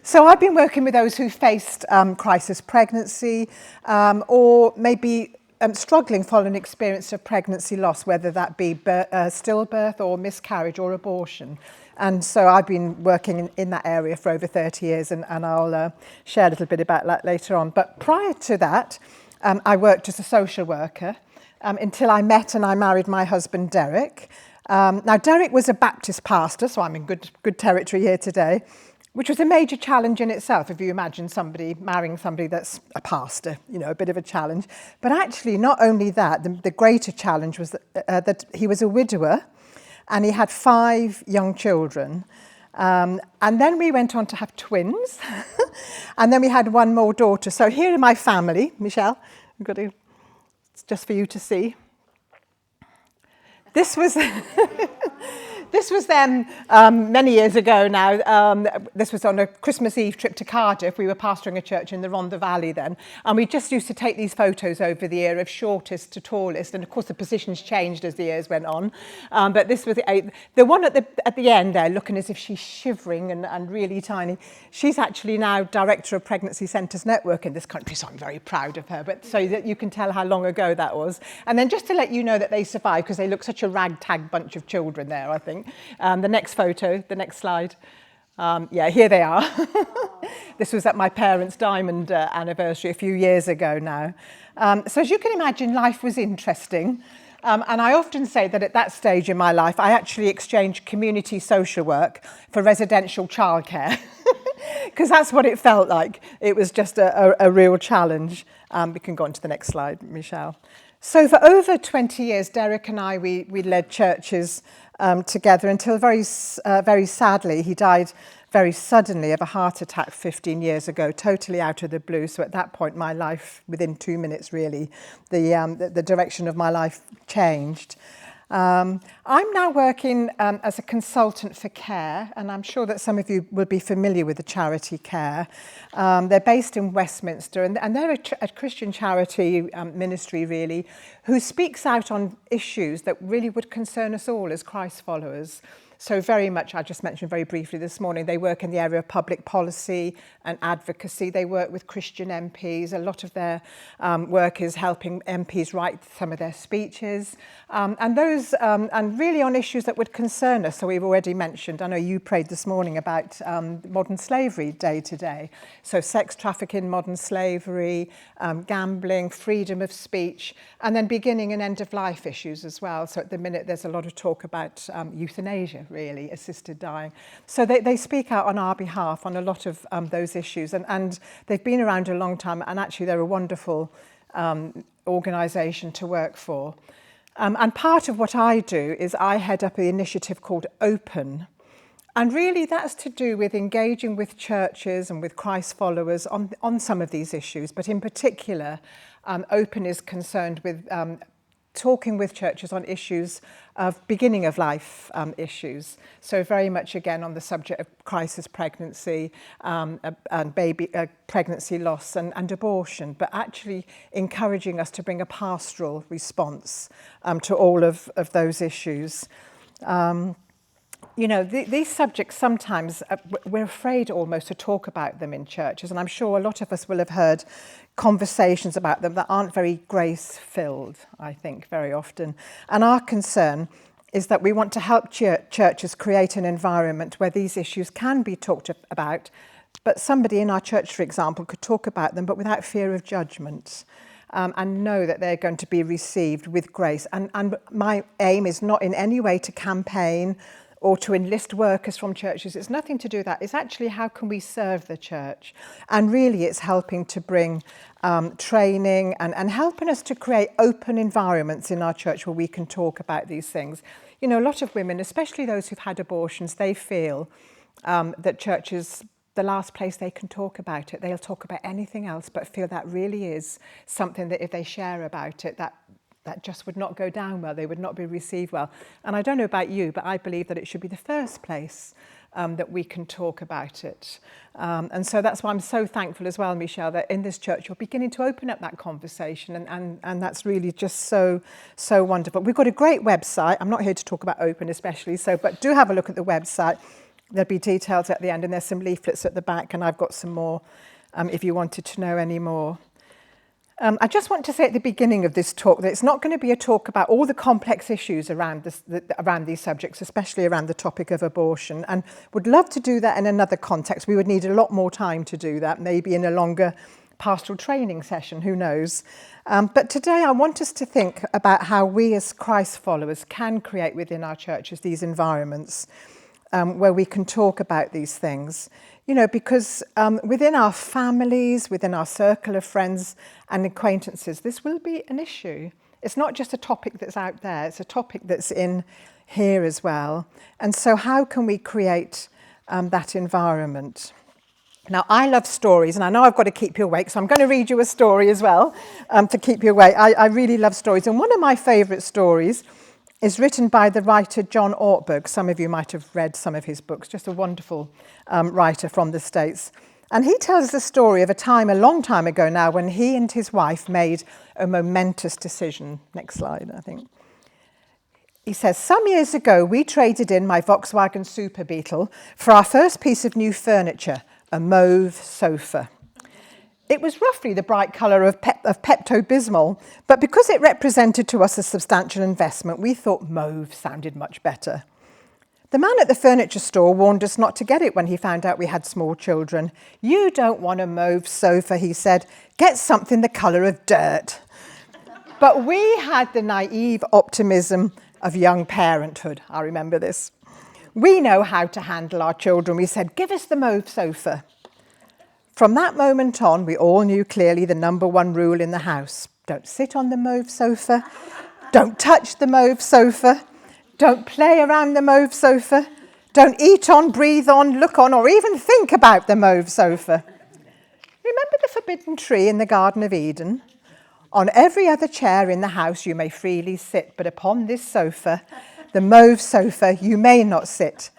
So I've been working with those who faced crisis pregnancy or maybe struggling following an experience of pregnancy loss, whether that be stillbirth or miscarriage or abortion. And so I've been working in that area for over 30 years and I'll share a little bit about that later on. But prior to that, I worked as a social worker until I met and I married my husband, Derek. Now, Derek was a Baptist pastor, so I'm in good territory here today, which was a major challenge in itself, if you imagine somebody marrying somebody that's a pastor, a bit of a challenge. But actually, not only that, the greater challenge was that he was a widower and he had 5 young children. And then we went on to have twins, and then we had one more daughter. So here are my family, Michelle. It's just for you to see. This was this was them many years ago now. This was on a Christmas Eve trip to Cardiff. We were pastoring a church in the Rhondda Valley then. And we just used to take these photos over the year of shortest to tallest. And of course, the positions changed as the years went on. But this was the one at the end there, looking as if she's shivering and really tiny. She's actually now Director of Pregnancy Centres Network in this country, so I'm very proud of her. But so that you can tell how long ago that was. And then just to let you know that they survived, because they look such a ragtag bunch of children there, I think. The next photo, the next slide. Here they are. This was at my parents' diamond anniversary a few years ago now. So as you can imagine, life was interesting. And I often say that at that stage in my life, I actually exchanged community social work for residential childcare, because that's what it felt like. It was just a real challenge. We can go on to the next slide, Michelle. So for over 20 years, Derek and I, we led churches together until very sadly, he died very suddenly of a heart attack 15 years ago, totally out of the blue. So at that point, my life, within 2 minutes really, the direction of my life changed. I'm now working as a consultant for Care, and I'm sure that some of you will be familiar with the charity Care. They're based in Westminster, and they're a Christian charity ministry, really, who speaks out on issues that really would concern us all as Christ followers. So very much, I just mentioned very briefly this morning, they work in the area of public policy and advocacy. They work with Christian MPs. A lot of their work is helping MPs write some of their speeches. And really on issues that would concern us. So we've already mentioned, I know you prayed this morning about modern slavery day today. So sex trafficking, modern slavery, gambling, freedom of speech, and then beginning and end of life issues as well. So at the minute, there's a lot of talk about euthanasia, really, assisted dying. So they speak out on our behalf on a lot of those issues. And they've been around a long time, and actually they're a wonderful organisation to work for. And part of what I do is I head up an initiative called Open. And really that's to do with engaging with churches and with Christ followers on some of these issues. But in particular, Open is concerned with talking with churches on issues of beginning of life issues. So very much again on the subject of crisis pregnancy and baby pregnancy loss and abortion, but actually encouraging us to bring a pastoral response to all of those issues. These subjects sometimes, we're afraid almost to talk about them in churches, and I'm sure a lot of us will have heard conversations about them that aren't very grace-filled, I think, very often. And our concern is that we want to help churches create an environment where these issues can be talked about, but somebody in our church, for example, could talk about them, but without fear of judgment. And know that they're going to be received with grace. And my aim is not in any way to campaign or to enlist workers from churches. It's nothing to do with that. It's actually how can we serve the church? And really it's helping to bring training and helping us to create open environments in our church where we can talk about these things. A lot of women, especially those who've had abortions, they feel that church is the last place they can talk about it. They'll talk about anything else, but feel that really is something that if they share about it, that just would not go down well, they would not be received well. And I don't know about you, but I believe that it should be the first place that we can talk about it. And so that's why I'm so thankful as well, Michelle, that in this church you're beginning to open up that conversation, and that's really just so wonderful. We've got a great website. I'm not here to talk about Open especially, but do have a look at the website. There'll be details at the end, and there's some leaflets at the back, and I've got some more if you wanted to know any more. I just want to say at the beginning of this talk that it's not going to be a talk about all the complex issues around these subjects, especially around the topic of abortion, and would love to do that in another context. We would need a lot more time to do that, maybe in a longer pastoral training session, who knows. But today I want us to think about how we as Christ followers can create within our churches these environments where we can talk about these things. You know, because within our families, within our circle of friends and acquaintances, this will be an issue. It's not just a topic that's out there, it's a topic that's in here as well. And so how can we create that environment? Now, I love stories, and I know I've got to keep you awake, so I'm going to read you a story as well to keep you awake. I really love stories, and one of my favourite stories is written by the writer John Ortberg. Some of you might have read some of his books, just a wonderful writer from the States. And he tells the story of a time, a long time ago now, when he and his wife made a momentous decision. Next slide, I think. He says, "Some years ago, we traded in my Volkswagen Super Beetle for our first piece of new furniture, a mauve sofa. It was roughly the bright colour of Pepto-Bismol, but because it represented to us a substantial investment, we thought mauve sounded much better. The man at the furniture store warned us not to get it when he found out we had small children. 'You don't want a mauve sofa,' he said. 'Get something the colour of dirt.' But we had the naive optimism of young parenthood. I remember this. We know how to handle our children. We said, 'Give us the mauve sofa.' From that moment on, we all knew clearly the number one rule in the house. Don't sit on the mauve sofa. Don't touch the mauve sofa. Don't play around the mauve sofa. Don't eat on, breathe on, look on, or even think about the mauve sofa. Remember the forbidden tree in the Garden of Eden? On every other chair in the house you may freely sit, but upon this sofa, the mauve sofa, you may not sit.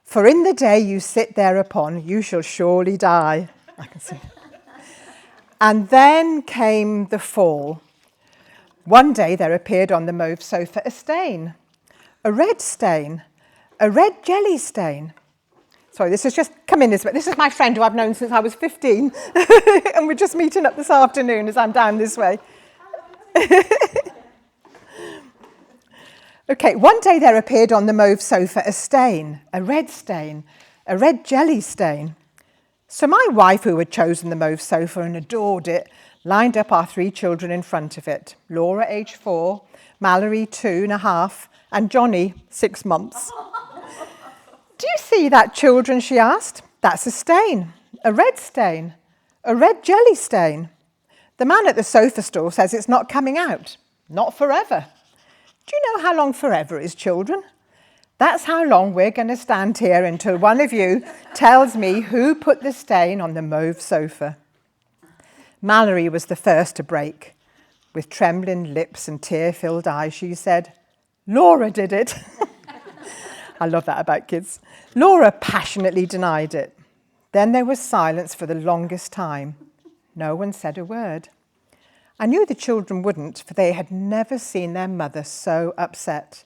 For in the day you sit thereupon, you shall surely die." I can see. And then came the fall. One day there appeared on the mauve sofa a stain, a red stain, a red jelly stain. Sorry, this has just come in. This is my friend who I've known since I was 15, and we're just meeting up this afternoon as I'm down this way. Okay, one day there appeared on the mauve sofa a stain, a red jelly stain. So my wife, who had chosen the mauve sofa and adored it, lined up our 3 children in front of it. Laura, age 4, Mallory, 2.5, and Johnny, 6 months. "Do you see that, children?" she asked. "That's a stain, a red jelly stain. The man at the sofa store says it's not coming out, not forever. Do you know how long forever is, children? That's how long we're going to stand here until one of you tells me who put the stain on the mauve sofa." Mallory was the first to break. With trembling lips and tear-filled eyes, she said, "Laura did it." I love that about kids. Laura passionately denied it. Then there was silence for the longest time. No one said a word. I knew the children wouldn't, for they had never seen their mother so upset.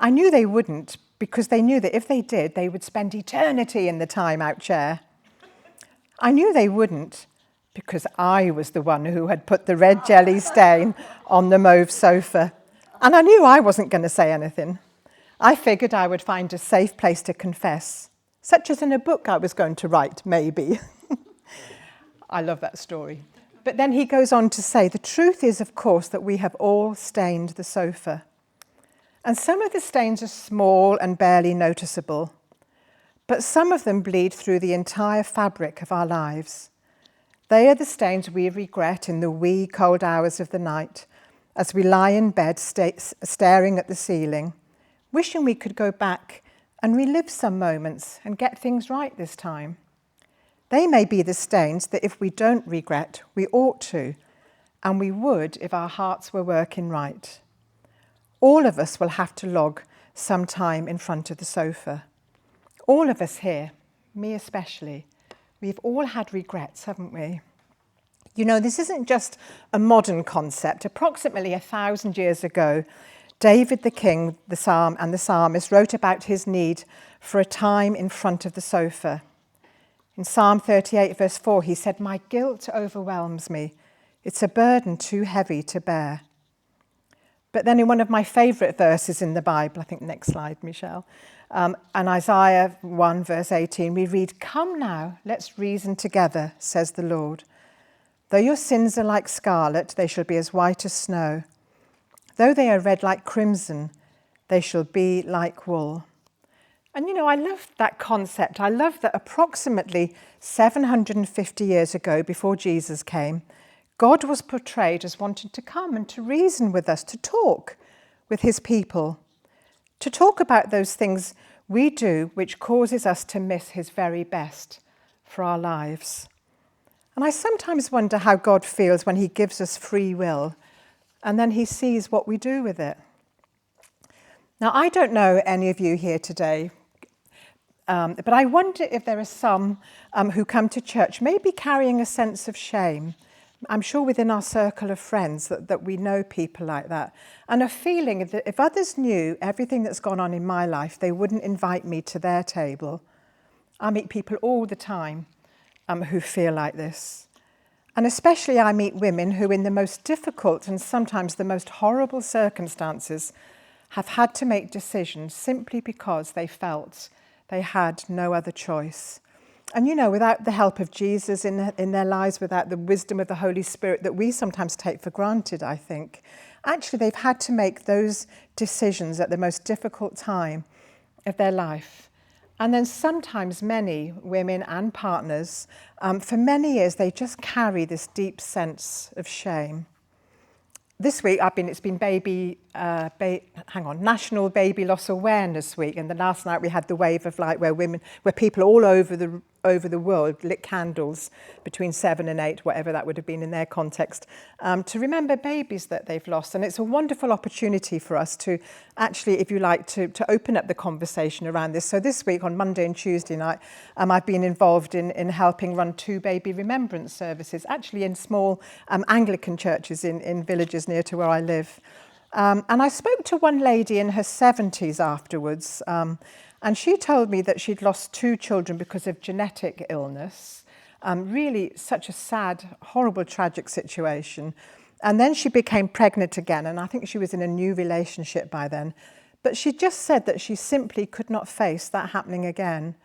I knew they wouldn't because they knew that if they did, they would spend eternity in the time-out chair. I knew they wouldn't because I was the one who had put the red jelly stain on the mauve sofa. And I knew I wasn't going to say anything. I figured I would find a safe place to confess, such as in a book I was going to write, maybe. I love that story. But then he goes on to say, the truth is, of course, that we have all stained the sofa. And some of the stains are small and barely noticeable, but some of them bleed through the entire fabric of our lives. They are the stains we regret in the wee cold hours of the night, as we lie in bed staring at the ceiling, wishing we could go back and relive some moments and get things right this time. They may be the stains that if we don't regret, we ought to, and we would if our hearts were working right. All of us will have to log some time in front of the sofa. All of us here, me especially, we've all had regrets, haven't we? You know, this isn't just a modern concept. Approximately 1,000 years ago, David the king, the psalmist wrote about his need for a time in front of the sofa. In Psalm 38 verse 4, he said, "My guilt overwhelms me. It's a burden too heavy to bear." But then in one of my favourite verses in the Bible, I think next slide, Michelle, and Isaiah 1 verse 18, we read, "Come now, let's reason together, says the Lord. Though your sins are like scarlet, they shall be as white as snow. Though they are red like crimson, they shall be like wool." And I love that concept. I love that approximately 750 years ago, before Jesus came, God was portrayed as wanting to come and to reason with us, to talk with his people, to talk about those things we do which causes us to miss his very best for our lives. And I sometimes wonder how God feels when he gives us free will and then he sees what we do with it. Now, I don't know any of you here today, but I wonder if there are some who come to church maybe carrying a sense of shame. I'm sure within our circle of friends that we know people like that, and a feeling that if others knew everything that's gone on in my life, they wouldn't invite me to their table. I meet people all the time who feel like this. And especially I meet women who in the most difficult and sometimes the most horrible circumstances have had to make decisions simply because they felt they had no other choice. And without the help of Jesus in their lives, without the wisdom of the Holy Spirit that we sometimes take for granted, I think, actually they've had to make those decisions at the most difficult time of their life. And then sometimes many women and partners, for many years, they just carry this deep sense of shame. This week, it's been National Baby Loss Awareness Week, and then last night we had the Wave of Light, where people all over the world lit candles between 7 and 8, whatever that would have been in their context, to remember babies that they've lost. And it's a wonderful opportunity for us to actually, if you like, to open up the conversation around this. So this week on Monday and Tuesday night, I've been involved in helping run 2 baby remembrance services, actually in small Anglican churches in villages near to where I live. And I spoke to one lady in her 70s afterwards, and she told me that she'd lost 2 children because of genetic illness. Really such a sad, horrible, tragic situation. And then she became pregnant again, and I think she was in a new relationship by then. But she just said that she simply could not face that happening again.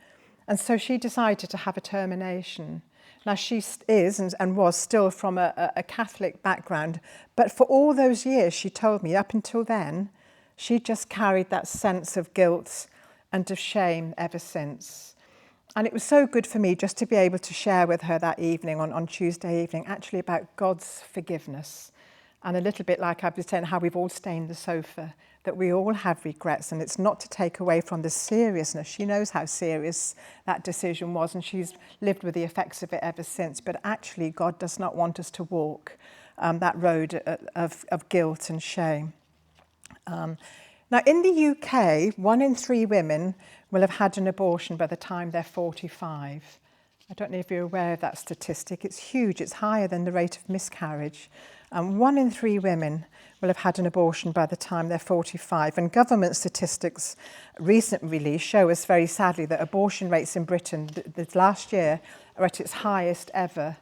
And so she decided to have a termination. Now, she is and was still from a Catholic background, but for all those years, she told me, up until then, she just carried that sense of guilt and of shame ever since. And it was so good for me just to be able to share with her that evening, on Tuesday evening, actually about God's forgiveness. And a little bit like I was saying, how we've all stained the sofa, that we all have regrets, and it's not to take away from the seriousness. She knows how serious that decision was, and she's lived with the effects of it ever since. But actually, God does not want us to walk that road of guilt and shame. Now, in the UK, 1 in 3 women will have had an abortion by the time they're 45. I don't know if you're aware of that statistic. It's huge. It's higher than the rate of miscarriage. 1 in 3 women will have had an abortion by the time they're 45. And government statistics recent release show us very sadly that abortion rates in Britain this last year are at its highest ever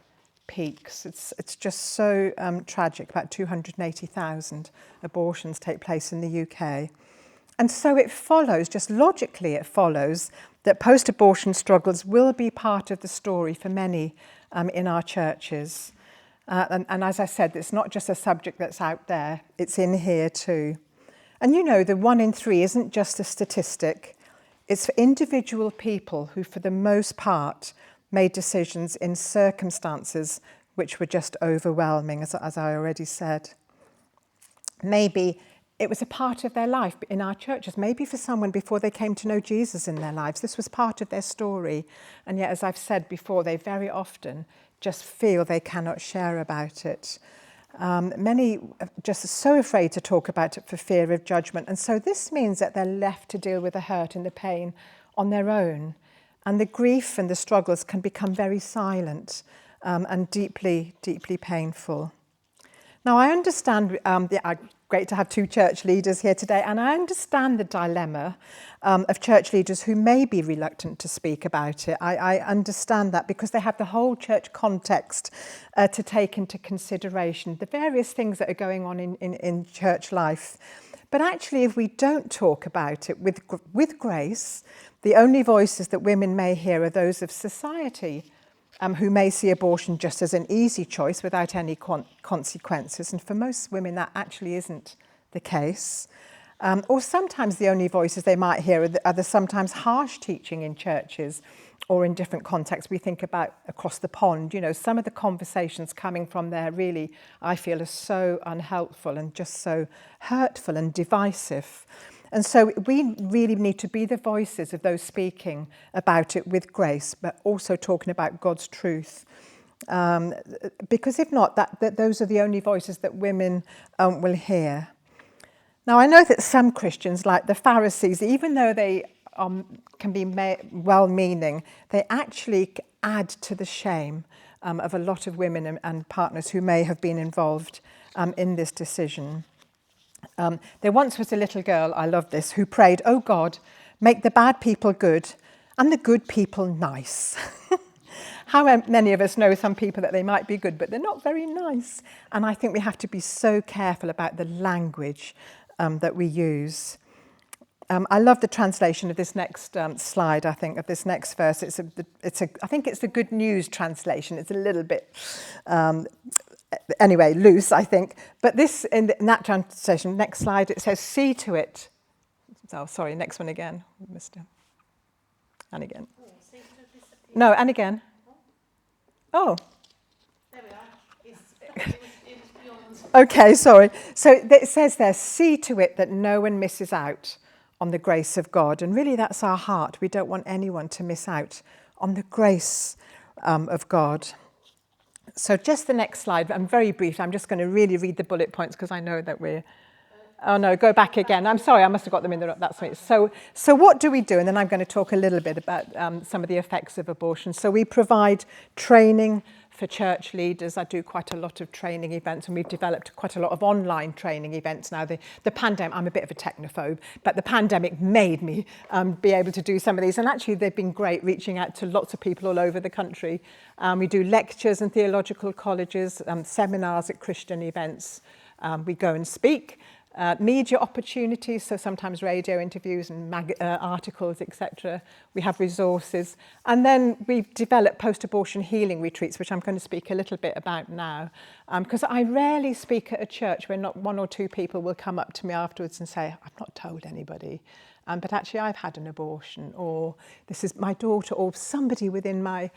peaks. It's just so tragic. About 280,000 abortions take place in the UK. And so it follows, just logically it follows, that post-abortion struggles will be part of the story for many in our churches. And as I said, it's not just a subject that's out there, it's in here too. And the 1 in 3 isn't just a statistic, it's for individual people who for the most part made decisions in circumstances which were just overwhelming, as I already said. Maybe it was a part of their life in our churches. Maybe for someone before they came to know Jesus in their lives, this was part of their story. And yet, as I've said before, they very often just feel they cannot share about it. Many are just so afraid to talk about it for fear of judgment. And so this means that they're left to deal with the hurt and the pain on their own. And the grief and the struggles can become very silent and deeply, deeply painful. Now, I understand great to have two church leaders here today, and I understand the dilemma of church leaders who may be reluctant to speak about it. I understand that because they have the whole church context to take into consideration, the various things that are going on in church life. But actually, if we don't talk about it with grace, the only voices that women may hear are those of society, who may see abortion just as an easy choice without any consequences. And for most women, that actually isn't the case. Or sometimes the only voices they might hear are the sometimes harsh teaching in churches or in different contexts. We think about across the pond, some of the conversations coming from there really, I feel, are so unhelpful and just so hurtful and divisive. And so we really need to be the voices of those speaking about it with grace, but also talking about God's truth. Because if not, those are the only voices that women will hear. Now, I know that some Christians, like the Pharisees, even though they can be well-meaning, they actually add to the shame of a lot of women and partners who may have been involved in this decision. There once was a little girl, I love this, who prayed, "Oh God, make the bad people good and the good people nice." How many of us know some people that they might be good, but they're not very nice? And I think we have to be so careful about the language that we use. I love the translation of this next slide, I think, of this next verse. I think it's the Good News translation. It's a little bit... anyway, loose, I think. But this, in that translation, next slide, it says, "See to it." Oh, sorry, next one again, Mr. And again. No, and again. Oh. There we are. It was beyond. Okay, sorry. So it says there, "See to it that no one misses out on the grace of God." And really, that's our heart. We don't want anyone to miss out on the grace of God. So just the next slide. I'm very brief. I'm just going to really read the bullet points because I know that we're... Oh, no, go back again. I'm sorry, I must have got them in the... That's right. So what do we do? And then I'm going to talk a little bit about some of the effects of abortion. So we provide training for church leaders. I do quite a lot of training events, and we've developed quite a lot of online training events now. The pandemic, I'm a bit of a technophobe, but the pandemic made me be able to do some of these. And actually, they've been great, reaching out to lots of people all over the country. We do lectures in theological colleges, seminars at Christian events. We go and speak. Media opportunities, so sometimes radio interviews and articles, etc. We have resources. And then we've developed post-abortion healing retreats, which I'm going to speak a little bit about now. Because I rarely speak at a church where not one or two people will come up to me afterwards and say, "I've not told anybody, but actually I've had an abortion," or "This is my daughter," or somebody within my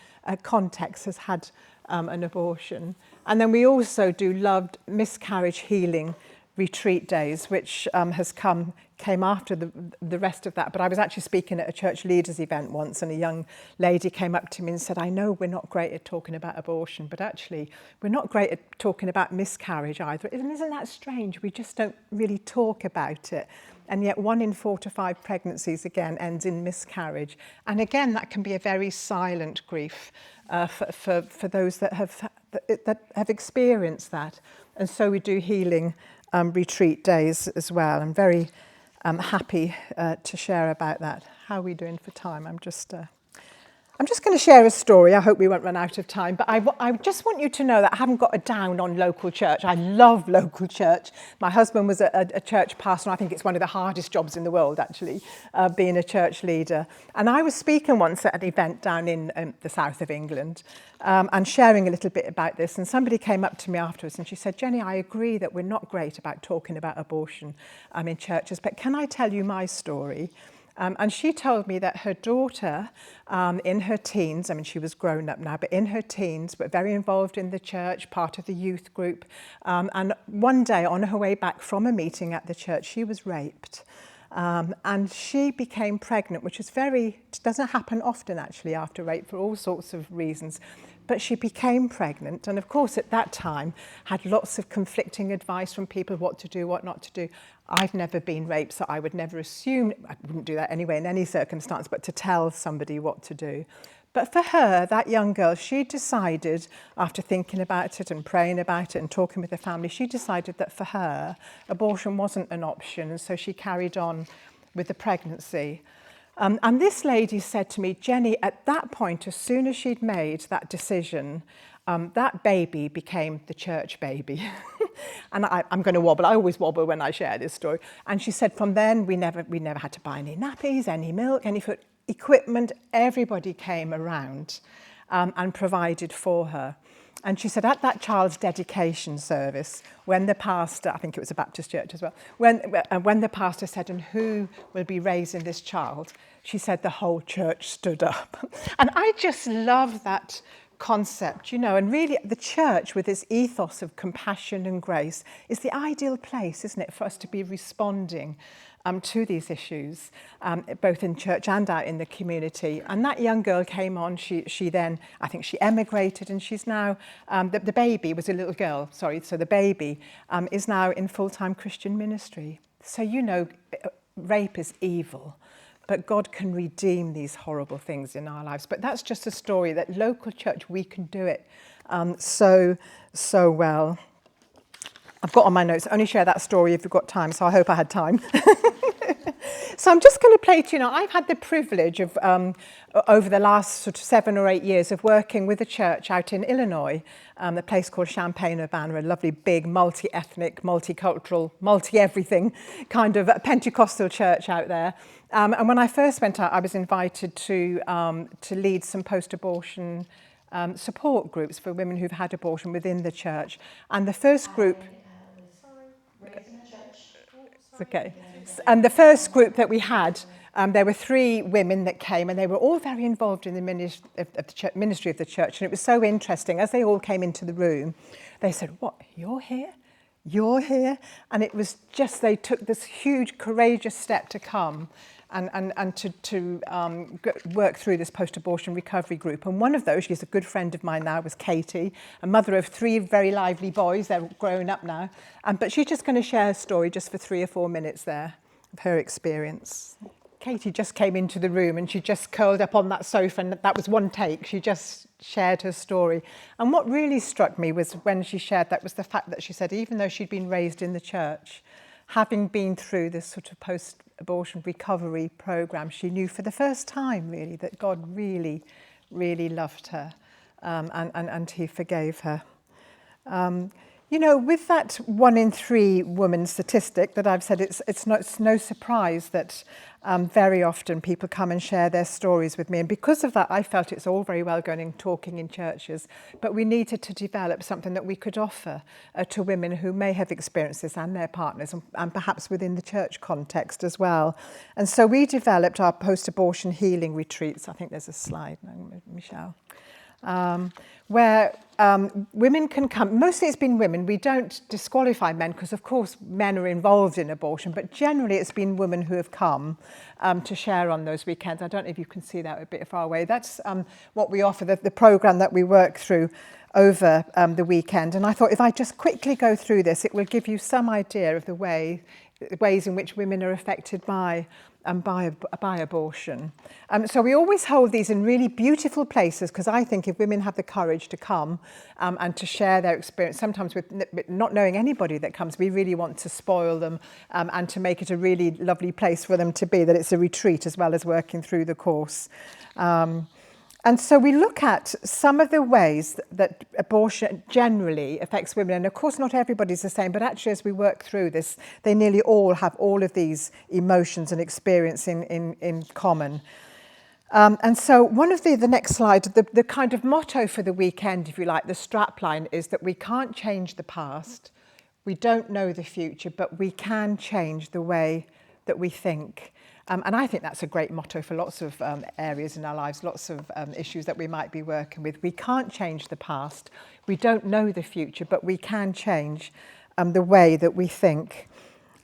context has had an abortion. And then we also do loved miscarriage healing retreat days, which came after the rest of that. But I was actually speaking at a church leaders event once, and a young lady came up to me and said, "I know we're not great at talking about abortion, but actually we're not great at talking about miscarriage either. Isn't that strange? We just don't really talk about it." And yet 1 in 4 to 5 pregnancies, again, ends in miscarriage. And again, that can be a very silent grief for those that have experienced that. And so we do healing retreat days as well. I'm very happy to share about that. How are we doing for time? I'm just going to share a story. I hope we won't run out of time. But I just want you to know that I haven't got a down on local church. I love local church. My husband was a church pastor, and I think it's one of the hardest jobs in the world, actually, being a church leader. And I was speaking once at an event down in the south of England and sharing a little bit about this. And somebody came up to me afterwards and she said, "Jenny, I agree that we're not great about talking about abortion in churches, but can I tell you my story?" And she told me that her daughter, in her teens, I mean, she was grown up now, but in her teens, but very involved in the church, part of the youth group. And one day on her way back from a meeting at the church, she was raped. And she became pregnant, which doesn't happen often actually after rape for all sorts of reasons. But she became pregnant, and of course at that time had lots of conflicting advice from people what to do, what not to do. I've never been raped, so I would never assume, I wouldn't do that anyway in any circumstance, but to tell somebody what to do. But for her, that young girl, she decided, after thinking about it and praying about it and talking with her family, she decided that for her, abortion wasn't an option, and so she carried on with the pregnancy. And this lady said to me, Jenny, at that point, as soon as she'd made that decision, that baby became the church baby. And I'm going to wobble. I always wobble when I share this story. And she said, from then, we never had to buy any nappies, any milk, any food equipment. Everybody came around and provided for her. And she said, at that child's dedication service, when the pastor, I think it was a Baptist church as well, when the pastor said, and who will be raising this child? She said the whole church stood up. And I just love that concept, you know, and really the church with its ethos of compassion and grace is the ideal place, isn't it, for us to be responding to these issues, both in church and out in the community. And that young girl came on, she then, I think she emigrated, and she's now, the baby was a little girl, sorry, so the baby is now in full-time Christian ministry. So, you know, rape is evil, but God can redeem these horrible things in our lives. But that's just a story that local church, we can do it so well. I've got on my notes, only share that story if you've got time, so I hope I had time. So I'm just going to play to you now. I've had the privilege of, over the last sort of 7 or 8 years, of working with a church out in Illinois, a place called Champaign-Urbana, a lovely big multi-ethnic, multicultural, multi-everything kind of Pentecostal church out there. And when I first went out, I was invited to lead some post-abortion support groups for women who've had abortion within the church. And the first group... It's okay. And the first group that we had, there were 3 women that came, and they were all very involved in the ministry of the church. And it was so interesting. As they all came into the room, they said, "What, you're here? You're here?" And it was just, they took this huge, courageous step to come and to work through this post-abortion recovery group. And one of those, she's a good friend of mine now, was Katie, a mother of 3 very lively boys. They're growing up now. But she's just going to share her story just for 3 or 4 minutes there of her experience. Katie just came into the room and she just curled up on that sofa, and that was one take. She just shared her story. And what really struck me was when she shared that was the fact that she said, even though she'd been raised in the church, having been through this sort of post-abortion recovery program, she knew for the first time, really, that God really, really loved her, and he forgave her. You know, with that 1 in 3 woman statistic that I've said, it's no surprise that very often people come and share their stories with me. And because of that, I felt it's all very well going and talking in churches, but we needed to develop something that we could offer to women who may have experienced this and their partners, and perhaps within the church context as well. And so we developed our post-abortion healing retreats. I think there's a slide, Michelle. Where women can come. Mostly it's been women. We don't disqualify men because, of course, men are involved in abortion, but generally it's been women who have come to share on those weekends. I don't know if you can see that a bit far away. That's what we offer, the programme that we work through over the weekend. And I thought if I just quickly go through this, it will give you some idea of the ways in which women are affected by abortion. So we always hold these in really beautiful places, because I think if women have the courage to come and to share their experience, sometimes with not knowing anybody that comes, we really want to spoil them and to make it a really lovely place for them to be, that it's a retreat as well as working through the course. And so we look at some of the ways that abortion generally affects women. And of course, not everybody's the same, but actually as we work through this, they nearly all have all of these emotions and experience in common. And so one of the next slide, the kind of motto for the weekend, if you like, the strapline is that we can't change the past, we don't know the future, but we can change the way that we think. And I think that's a great motto for lots of areas in our lives, lots of issues that we might be working with. We can't change the past, we don't know the future, but we can change the way that we think.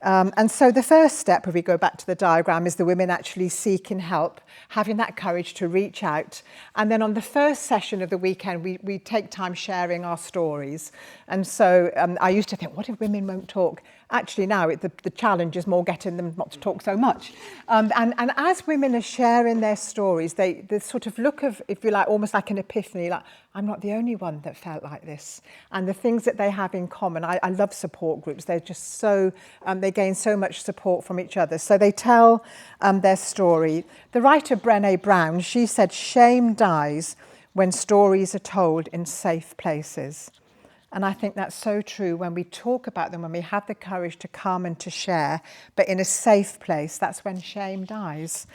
And so the first step, if we go back to the diagram, is the women actually seeking help, having that courage to reach out. And then on the first session of the weekend, we take time sharing our stories. And so I used to think, what if women won't talk? actually now the challenge is more getting them not to talk so much. And as women are sharing their stories, they sort of look of, if you like, almost like an epiphany, like, I'm not the only one that felt like this. And the things that they have in common, I love support groups. They're just so, they gain so much support from each other. So they tell their story. The writer Brené Brown, she said, shame dies when stories are told in safe places. And I think that's so true when we talk about them, when we have the courage to come and to share, but in a safe place, that's when shame dies.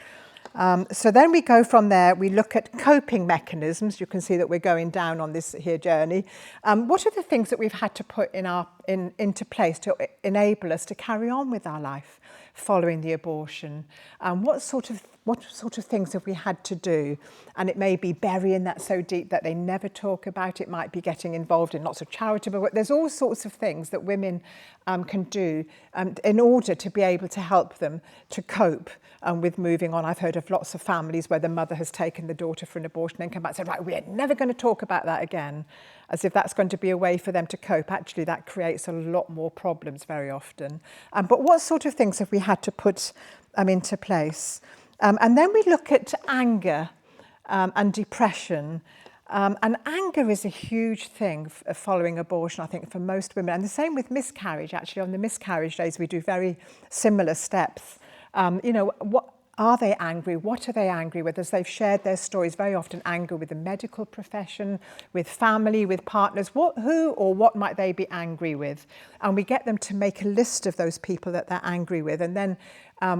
So then we go from there, we look at coping mechanisms. You can see that we're going down on this here journey. What are the things that we've had to put into place to enable us to carry on with our life following the abortion? What sort of things have we had to do? And it may be burying that so deep that they never talk about it. It might be getting involved in lots of charitable work. There's all sorts of things that women can do in order to be able to help them to cope with moving on. I've heard of lots of families where the mother has taken the daughter for an abortion and come back and said, right, we're never going to talk about that again, as if that's going to be a way for them to cope. Actually, that creates a lot more problems very often. But what sort of things have we had to put into place? And then we look at anger and depression. And anger is a huge thing following abortion, I think, for most women. And the same with miscarriage, actually. On the miscarriage days, we do very similar steps. What are they angry? What are they angry with? As they've shared their stories, very often anger with the medical profession, with family, with partners. Who or what might they be angry with? And we get them to make a list of those people that they're angry with. And then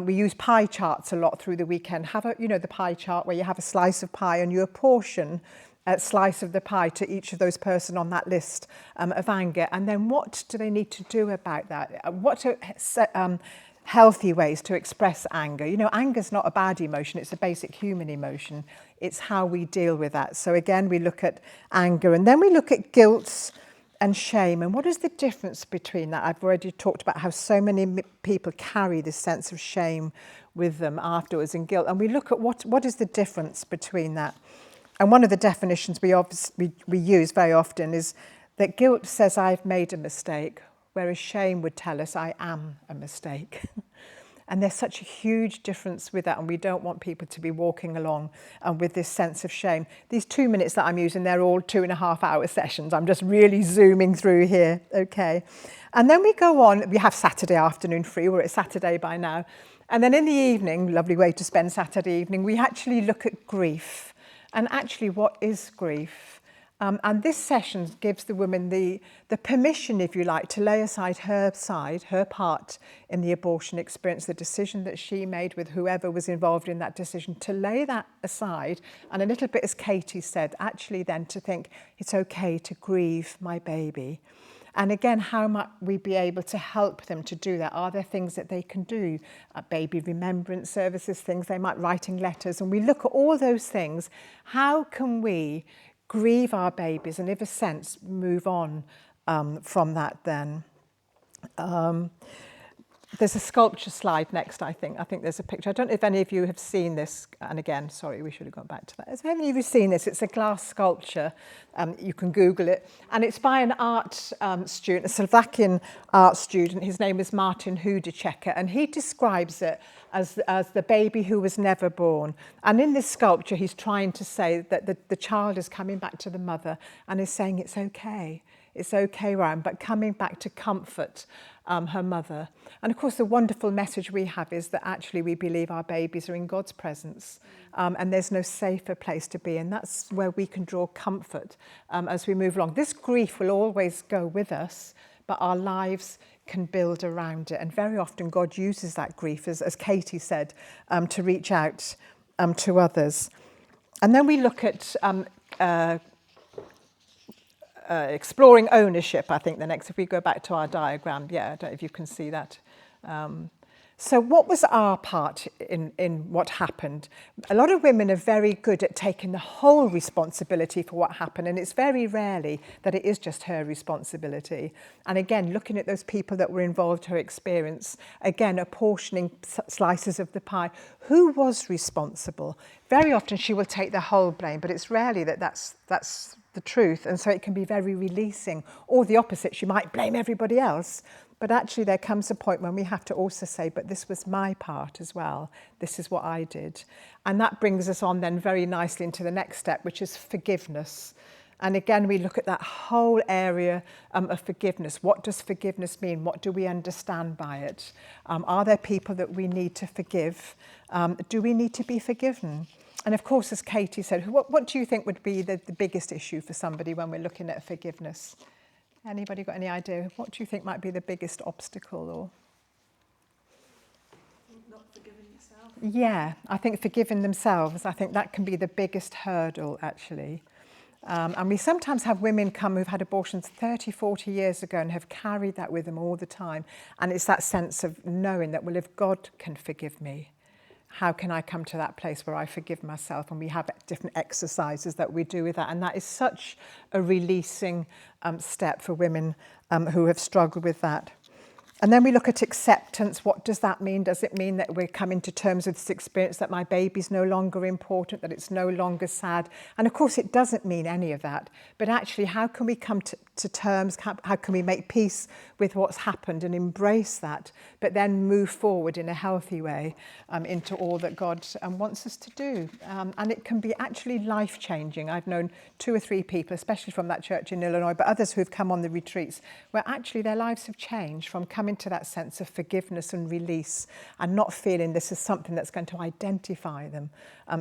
we use pie charts a lot through the weekend. Have the pie chart where you have a slice of pie and you apportion a slice of the pie to each of those person on that list of anger. And then what do they need to do about that? What are healthy ways to express anger? Anger's not a bad emotion. It's a basic human emotion. It's how we deal with that. So again, we look at anger, and then we look at guilt and shame. And what is the difference between that? I've already talked about how so many people carry this sense of shame with them afterwards, and guilt. And we look at what is the difference between that. And one of the definitions we use very often is that guilt says I've made a mistake, whereas shame would tell us I am a mistake. And there's such a huge difference with that, and we don't want people to be walking along with this sense of shame. These 2 minutes that I'm using, they're all 2.5-hour sessions. I'm just really zooming through here, okay? And then we go on, we have Saturday afternoon free, we're at Saturday by now. And then in the evening, lovely way to spend Saturday evening, we actually look at grief. And actually, what is grief? And this session gives the woman the permission, if you like, to lay aside, her part in the abortion experience, the decision that she made with whoever was involved in that decision, to lay that aside. And a little bit, as Katie said, actually then to think, it's okay to grieve my baby. And again, how might we be able to help them to do that? Are there things that they can do? Baby remembrance services, things they might, writing letters. And we look at all those things. How can we grieve our babies and, in a sense, move on from that then? There's a sculpture slide next, I think. I think there's a picture. I don't know if any of you have seen this. And again, sorry, we should have gone back to that. Has any of you seen this? It's a glass sculpture. You can Google it. And it's by an art student, a Slovakian art student. His name is Martin Hudiceka. And he describes it as the baby who was never born. And in this sculpture, he's trying to say that the child is coming back to the mother and is saying, it's okay. It's okay, Ryan, but coming back to comfort her mother. And of course, the wonderful message we have is that actually we believe our babies are in God's presence, and there's no safer place to be. And that's where we can draw comfort as we move along. This grief will always go with us, but our lives can build around it. And very often God uses that grief, as Katie said, to reach out to others. And then we look at exploring ownership, I think the next, if we go back to our diagram. Yeah, I don't know if you can see that. So what was our part in what happened? A lot of women are very good at taking the whole responsibility for what happened, and it's very rarely that it is just her responsibility. And again, looking at those people that were involved, her experience, again, apportioning slices of the pie. Who was responsible? Very often she will take the whole blame, but it's rarely that's the truth, and so it can be very releasing. Or the opposite, she might blame everybody else, But actually there comes a point when we have to also say, but this was my part as well. This is what I did. And that brings us on then very nicely into the next step, which is forgiveness. And again, we look at that whole area of forgiveness. What does forgiveness mean? What do we understand by it? Are there people that we need to forgive? Do we need to be forgiven? And of course, as Katie said, what do you think would be the biggest issue for somebody when we're looking at forgiveness? Anybody got any idea? What do you think might be the biggest obstacle? Or Not forgiving yourself. yeah, I think forgiving themselves. I think that can be the biggest hurdle, actually. And we sometimes have women come who've had abortions 30, 40 years ago and have carried that with them all the time. And it's that sense of knowing that, well, if God can forgive me, how can I come to that place where I forgive myself? And we have different exercises that we do with that. And that is such a releasing step for women who have struggled with that. And then we look at acceptance. What does that mean? Does it mean that we're coming to terms with this experience that my baby's no longer important, that it's no longer sad? And of course, it doesn't mean any of that. But actually, how can we come to terms? How can we make peace with what's happened and embrace that, but then move forward in a healthy way into all that God wants us to do? And it can be actually life-changing. I've known 2 or 3 people, especially from that church in Illinois, but others who've come on the retreats, where actually their lives have changed from coming to that sense of forgiveness and release and not feeling this is something that's going to identify them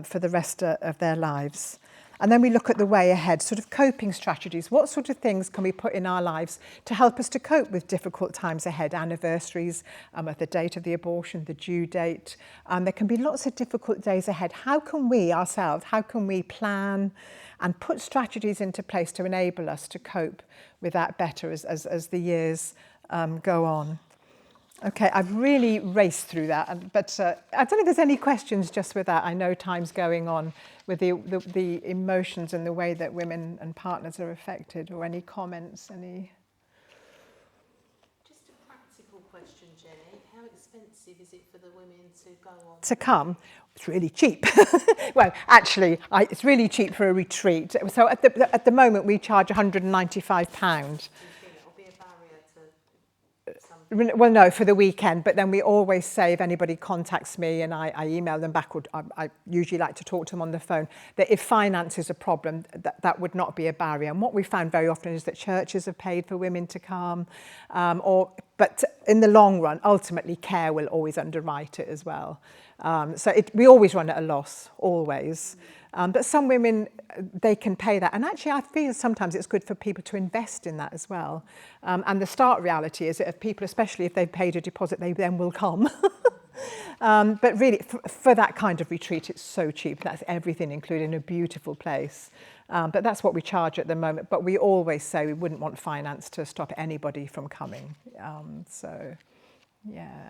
for the rest of their lives. And then we look at the way ahead, sort of coping strategies. What sort of things can we put in our lives to help us to cope with difficult times ahead? Anniversaries of the date of the abortion, the due date. There can be lots of difficult days ahead. How can we ourselves, how can we plan and put strategies into place to enable us to cope with that better as the years go on? Okay, I've really raced through that, but I don't know if there's any questions just with that. I know time's going on with the emotions and the way that women and partners are affected, or any comments, any... Just a practical question, Jenny. How expensive is it for the women to go on? To come, it's really cheap. Well, actually, it's really cheap for a retreat. So at the moment, we charge £195. Do you think it'll be a barrier to some? Well, no, for the weekend, but then we always say if anybody contacts me and I email them back, or I usually like to talk to them on the phone, that if finance is a problem, that would not be a barrier. And what we found very often is that churches have paid for women to come, but in the long run, ultimately, care will always underwrite it as well. We always run at a loss, always. But some women, they can pay that. And actually, I feel sometimes it's good for people to invest in that as well. And the start reality is that if people, especially if they've paid a deposit, they then will come. But really, for that kind of retreat, it's so cheap. That's everything, including a beautiful place. But that's what we charge at the moment. But we always say we wouldn't want finance to stop anybody from coming. Yeah.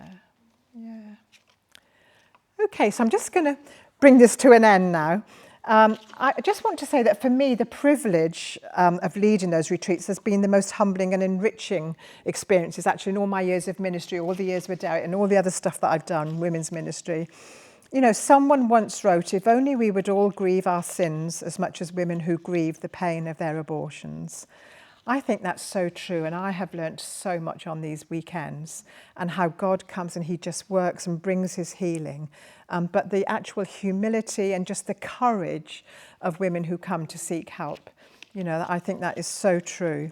Okay, so I'm just going to bring this to an end now. I just want to say that for me, the privilege of leading those retreats has been the most humbling and enriching experiences, actually, in all my years of ministry, all the years with Derek and all the other stuff that I've done, women's ministry. You know, someone once wrote, if only we would all grieve our sins as much as women who grieve the pain of their abortions. I think that's so true, and I have learnt so much on these weekends and how God comes and he just works and brings his healing. But the actual humility and just the courage of women who come to seek help, you know, I think that is so true.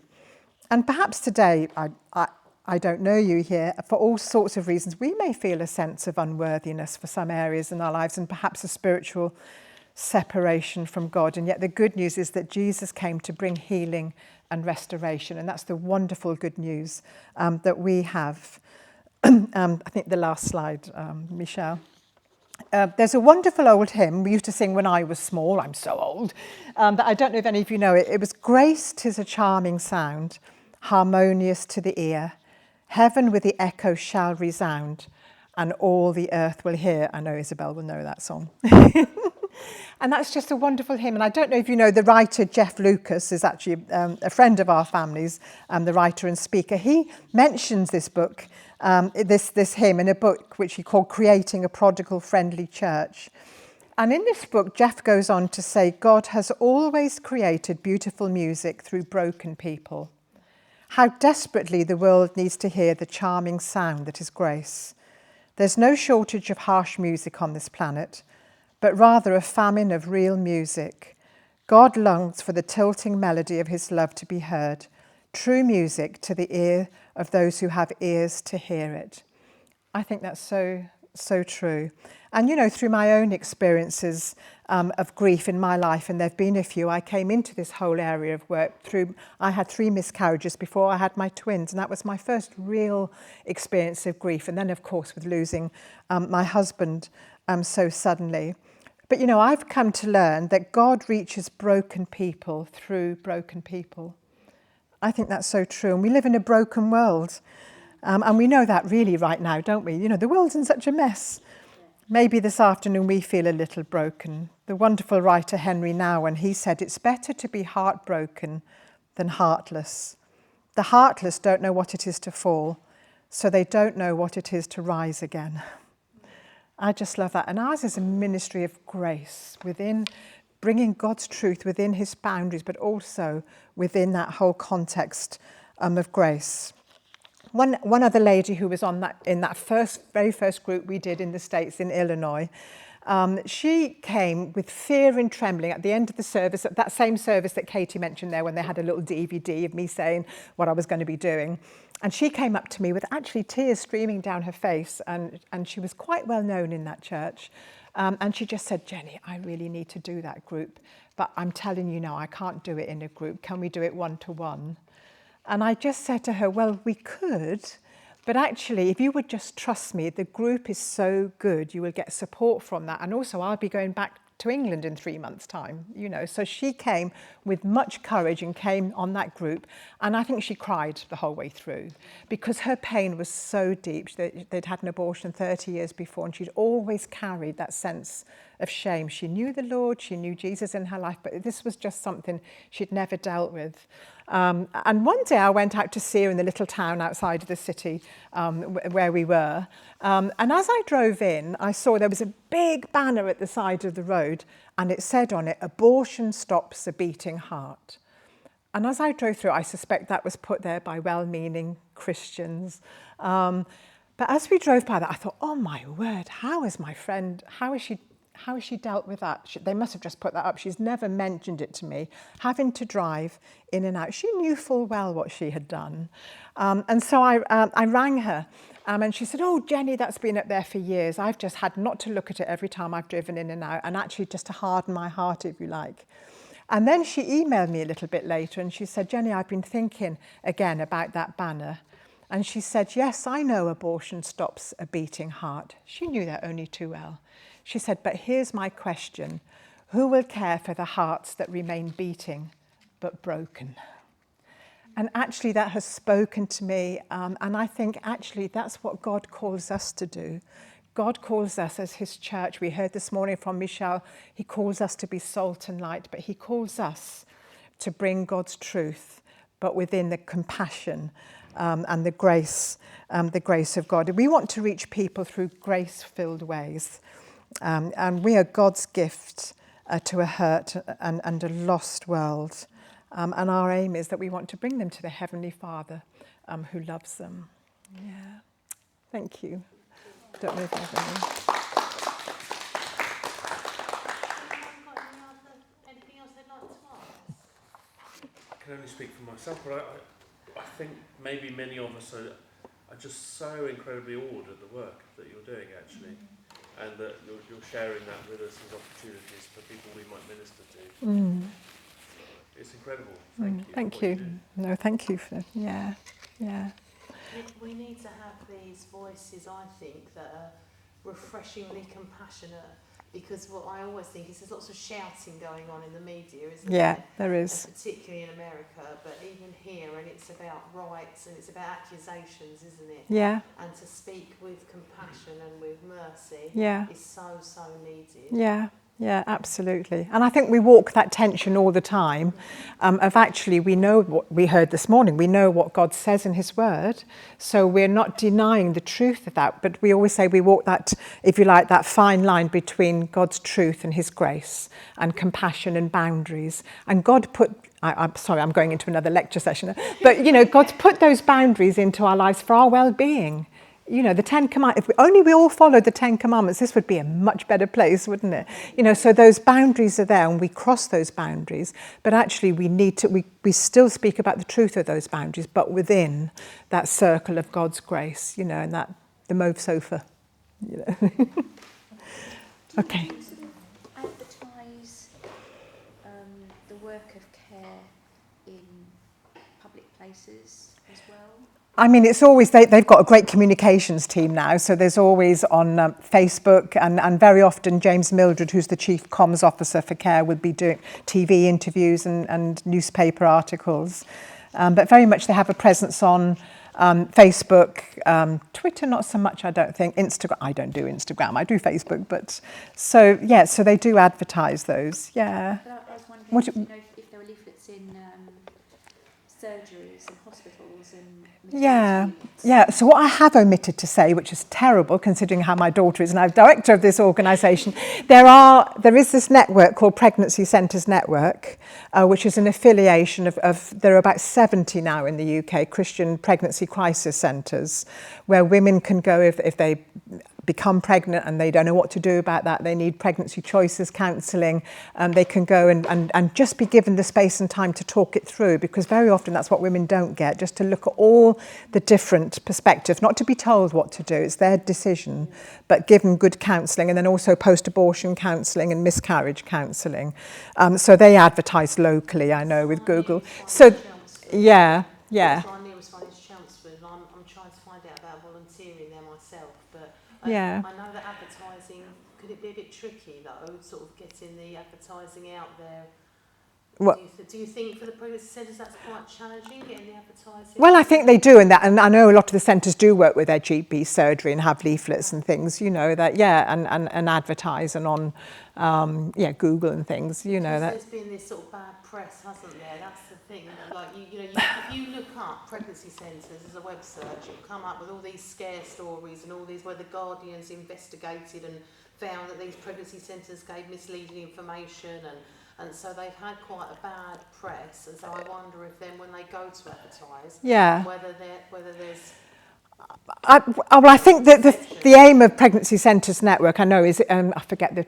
And perhaps today, I don't know you here, for all sorts of reasons, we may feel a sense of unworthiness for some areas in our lives and perhaps a spiritual separation from God. And yet the good news is that Jesus came to bring healing and restoration. And that's the wonderful good news that we have. I think the last slide, Michelle. There's a wonderful old hymn we used to sing when I was small. I'm so old. But I don't know if any of you know it. It was, "Grace 'tis a charming sound, harmonious to the ear. Heaven with the echo shall resound, and all the earth will hear." I know Isabel will know that song. And that's just a wonderful hymn. And I don't know if you know, the writer Jeff Lucas is actually a friend of our family's, the writer and speaker. He mentions this book, this hymn, in a book which he called Creating a Prodigal Friendly Church. And in this book, Jeff goes on to say, God has always created beautiful music through broken people. How desperately the world needs to hear the charming sound that is grace. There's no shortage of harsh music on this planet, but rather a famine of real music. God longs for the tilting melody of his love to be heard, true music to the ear of those who have ears to hear it. I think that's so true. And, you know, through my own experiences of grief in my life, and there have been a few, I came into this whole area of work I had 3 miscarriages before I had my twins, and that was my first real experience of grief. And then, of course, with losing my husband so suddenly. But, you know, I've come to learn that God reaches broken people through broken people. I think that's so true. And we live in a broken world. And we know that really right now, don't we? You know, the world's in such a mess. Maybe this afternoon we feel a little broken. The wonderful writer Henry Nouwen, he said, it's better to be heartbroken than heartless. The heartless don't know what it is to fall, so they don't know what it is to rise again. I just love that. And ours is a ministry of grace within bringing God's truth within his boundaries, but also within that whole context of grace. One other lady who was in that very first group we did in the States in Illinois, she came with fear and trembling at the end of the service, at that same service that Katie mentioned there when they had a little DVD of me saying what I was going to be doing. And she came up to me with actually tears streaming down her face, and she was quite well known in that church. And she just said, Jenny, I really need to do that group, but I'm telling you now, I can't do it in a group. Can we do it one-to-one? And I just said to her, well, we could, but actually, if you would just trust me, the group is so good, you will get support from that. And also, I'll be going back to England in 3 months' time, you know. So she came with much courage and came on that group. And I think she cried the whole way through because her pain was so deep. They'd had an abortion 30 years before, and she'd always carried that sense of shame. She knew the Lord, she knew Jesus in her life, but this was just something she'd never dealt with. And one day I went out to see her in the little town outside of the city where we were. And as I drove in, I saw there was a big banner at the side of the road, and it said on it, "Abortion stops a beating heart." And as I drove through, I suspect that was put there by well-meaning Christians. But as we drove by that, I thought, oh my word, how has she dealt with that? They must have just put that up. She's never mentioned it to me, having to drive in and out. She knew full well what she had done. And so I rang her, and she said, oh, Jenny, that's been up there for years. I've just had not to look at it every time I've driven in and out, and actually just to harden my heart, if you like. And then she emailed me a little bit later, and she said, Jenny, I've been thinking again about that banner. And she said, yes, I know abortion stops a beating heart. She knew that only too well. She said, but here's my question. Who will care for the hearts that remain beating but broken? And actually that has spoken to me. And I think actually that's what God calls us to do. God calls us as his church. We heard this morning from Michelle, he calls us to be salt and light, but he calls us to bring God's truth, but within the compassion and the grace of God. We want to reach people through grace-filled ways. And we are God's gift to a hurt and a lost world. And our aim is that we want to bring them to the Heavenly Father who loves them. Yeah. Thank you. Don't know if there's anything else they'd like to ask? I can only speak for myself, but I think maybe many of us are just so incredibly awed at the work that you're doing, actually. And that you're sharing that with us as opportunities for people we might minister to. It's incredible. Thank you. Thank you. No, thank you for, yeah. We need to have these voices, I think, that are refreshingly compassionate, because what I always think is there's lots of shouting going on in the media, isn't there? Yeah, there is. Particularly in America, but even here, and it's about rights and it's about accusations, isn't it? Yeah. And to speak with compassion and with mercy is so needed. Yeah, absolutely. And I think we walk that tension all the time of actually we know what we heard this morning. We know what God says in his word. So we're not denying the truth of that. But we always say we walk that, if you like, that fine line between God's truth and his grace and compassion and boundaries. And God put I'm sorry, I'm going into another lecture session, but, you know, God's put those boundaries into our lives for our well-being. You know, the 10 Commandments, if only we all followed the 10 Commandments, this would be a much better place, wouldn't it? You know, so those boundaries are there and we cross those boundaries, but actually we still speak about the truth of those boundaries, but within that circle of God's grace, you know, and that, the mauve sofa, you know. Okay. Do you sort of advertise the work of care in public places as well? I mean, it's always, they've got a great communications team now, so there's always on Facebook, and very often James Mildred, who's the Chief Comms Officer for Care, would be doing TV interviews and newspaper articles. But very much they have a presence on Facebook, Twitter not so much, I don't think, Instagram, I don't do Instagram, I do Facebook, but so, yeah, so they do advertise those, yeah. But I was wondering if there were leaflets in surgeries and hospitals and Yeah, maternity units. yeah. So what I have omitted to say, which is terrible considering how my daughter is now director of this organisation, there is this network called Pregnancy Centres Network, which is an affiliation of there are about 70 now in the UK, Christian pregnancy crisis centres, where women can go if they become pregnant and they don't know what to do about that, they need pregnancy choices counselling, they can go and just be given the space and time to talk it through, because very often that's what women don't get, just to look at all the different perspectives, not to be told what to do, it's their decision, but given good counselling, and then also post-abortion counselling and miscarriage counselling. So they advertise locally, I know, with Google. So, yeah. I'm nearest one is Chelmsford, and I'm trying to find out about volunteering there myself, but I know that advertising, could it be a bit tricky though, sort of getting the advertising out there? What? Do you think for the pregnancy centres that's quite challenging, getting the advertising? Well, I think they do, and I know a lot of the centres do work with their GP surgery and have leaflets and things, you know, that, yeah, and advertise and on, Google and things, you know. There's been this sort of bad press, hasn't there? That's the thing. Like, if you look up pregnancy centres as a web search, you'll come up with all these scare stories and all these where the Guardian's investigated and found that these pregnancy centres gave misleading information, and so they've had quite a bad press, and so I wonder if then when they go to advertise, whether there's... I think that the aim of Pregnancy Centres Network, I know, is, I forget the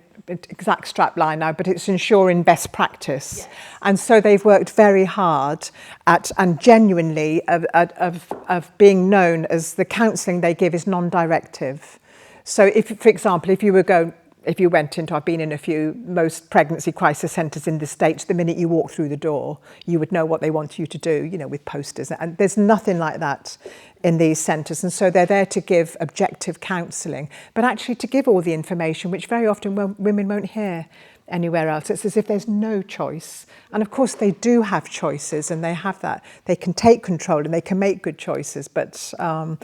exact strapline now, but it's ensuring best practice. Yes. And so they've worked very hard at, and genuinely, of being known as the counselling they give is non-directive. So if, for example, if you went into, I've been in a few, most pregnancy crisis centres in the States, the minute you walk through the door, you would know what they want you to do, you know, with posters. And there's nothing like that in these centres. And so they're there to give objective counselling, but actually to give all the information, which very often women won't hear anywhere else. It's as if there's no choice. And of course they do have choices, and they have that. They can take control and they can make good choices. But so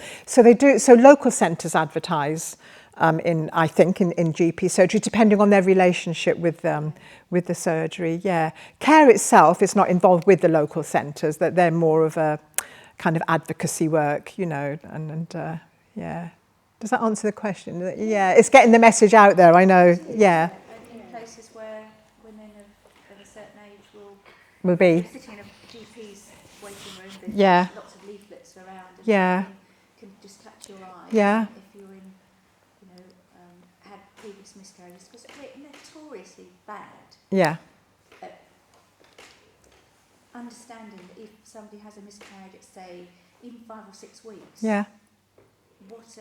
they do. So local centres advertise in GP surgery, depending on their relationship with the surgery. Yeah, care itself is not involved with the local centres. That they're more of a kind of advocacy work, you know. And yeah, does that answer the question? Yeah, it's getting the message out there. I know. Yeah. And in places where women of a certain age will be sitting in a GP's waiting room. Yeah. Lots of leaflets around. And Yeah. can just catch your eye. Yeah. If you're in, had previous miscarriages, because they're notoriously bad. Yeah. Understanding that if somebody has a miscarriage at, say, even 5 or 6 weeks. Yeah. What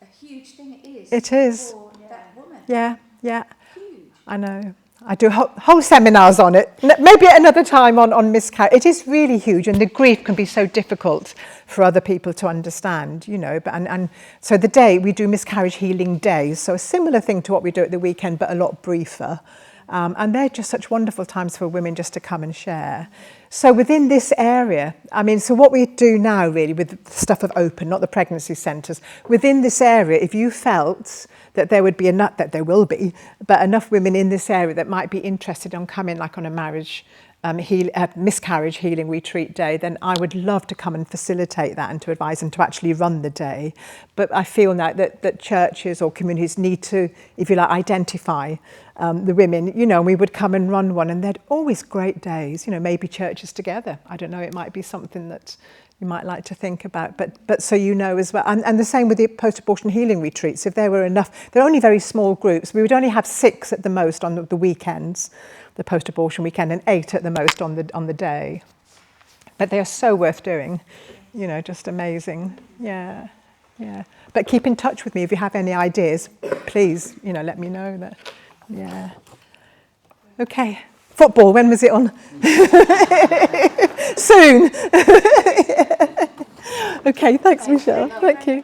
a huge thing it is. It is. For that woman. Yeah. Yeah. Huge. I know. I do whole seminars on it. Maybe at another time on miscarriage. It is really huge, and the grief can be so difficult for other people to understand, you know. But and so the day we do miscarriage healing days, so a similar thing to what we do at the weekend, but a lot briefer. And they're just such wonderful times for women just to come and share. So within this area, I mean, so what we do now really with the stuff of Open, not the pregnancy centres, within this area, if you felt that there would be enough, that there will be, but enough women in this area that might be interested in coming like on a miscarriage healing retreat day, then I would love to come and facilitate that and to advise and to actually run the day. But I feel now that churches or communities need to, if you like, identify the women, you know, and we would come and run one, and they'd always great days, you know, maybe churches together. I don't know, it might be something that you might like to think about, but so you know as well. And the same with the post-abortion healing retreats. If there were enough, they're only very small groups. We would only have 6 at the most on the weekends, the post-abortion weekend, and 8 at the most on the day. But they are so worth doing, you know, just amazing. Yeah. But keep in touch with me if you have any ideas. Please, you know, let me know that. Yeah. Okay. Football, when was it on? Soon. Okay, thanks, Michelle. Thank you.